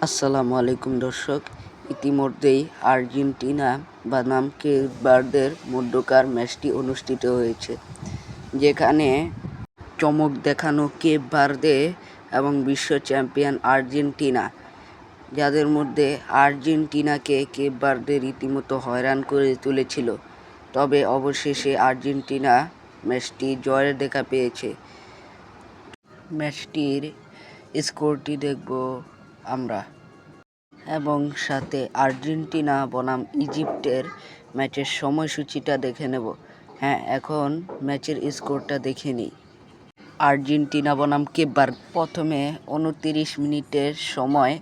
আসসালামু আলাইকুম দর্শক, ইতিমধ্যেই আর্জেন্টিনা বনাম কেপ ভার্দের মধ্যকার ম্যাচটি অনুষ্ঠিত হয়েছে, যেখানে চমক দেখানো কেপ ভার্দে এবং বিশ্ব চ্যাম্পিয়ন আর্জেন্টিনা, যাদের মধ্যে আর্জেন্টিনাকে কেপ ভার্দে রীতিমতো হয়রান করে তুলেছিল। তবে অবশেষে আর্জেন্টিনা ম্যাচটি জয়ের দেখা পেয়েছে। ম্যাচটির স্কোরটি দেখব আমরা এবং সাথে আর্জেন্টিনা বনাম ইজিপ্টের ম্যাচের সময়সূচিটা দেখে নেব। এখন ম্যাচের স্কোরটা দেখে নিই। আর্জেন্টিনা বনাম কেপ ভার্দে। প্রথমে 29 মিনিটের সময়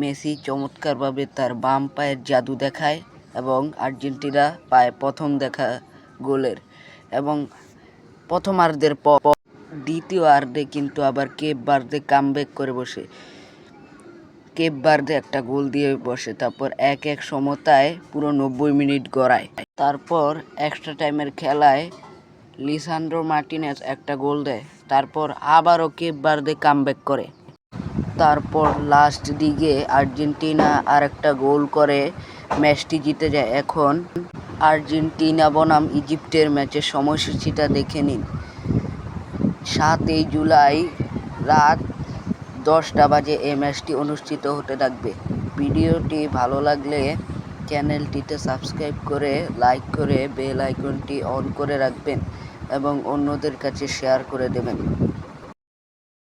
মেসি চমৎকারভাবে তার বাম পায়ের জাদু দেখায় এবং আর্জেন্টিনা পায় প্রথম দেখা গোলের, এবং প্রথমার্ধের পর দ্বিতীয়ার্ধে কিন্তু আবার কেপ ভার্দে কামব্যাক করে বসে। কেপ ভার্দে একটা গোল দিয়ে বসে, তারপর 1-1 সমতায় পুরো 90 মিনিট গড়ায়। তারপর এক্সট্রা টাইমের খেলায় লিসান্ড্রো মার্টিনেজ একটা গোল দেয়। তারপর আবারও কেপ ভার্দে কামব্যাক করে। তারপর লাস্ট দিকে আর্জেন্টিনা আরেকটা গোল করে ম্যাচটি জিতে যায়। এখন আর্জেন্টিনা বনাম ইজিপ্টের ম্যাচের সময়সূচিটা দেখে নিন। 7 জুলাই রাত 10টা বাজে এই ম্যাচটি অনুষ্ঠিত হতে থাকবে। ভিডিওটি ভালো লাগলে চ্যানেলটিতে সাবস্ক্রাইব করে, লাইক করে, বেল আইকনটি অন করে রাখবেন এবং অন্যদের কাছে শেয়ার করে দেবেন।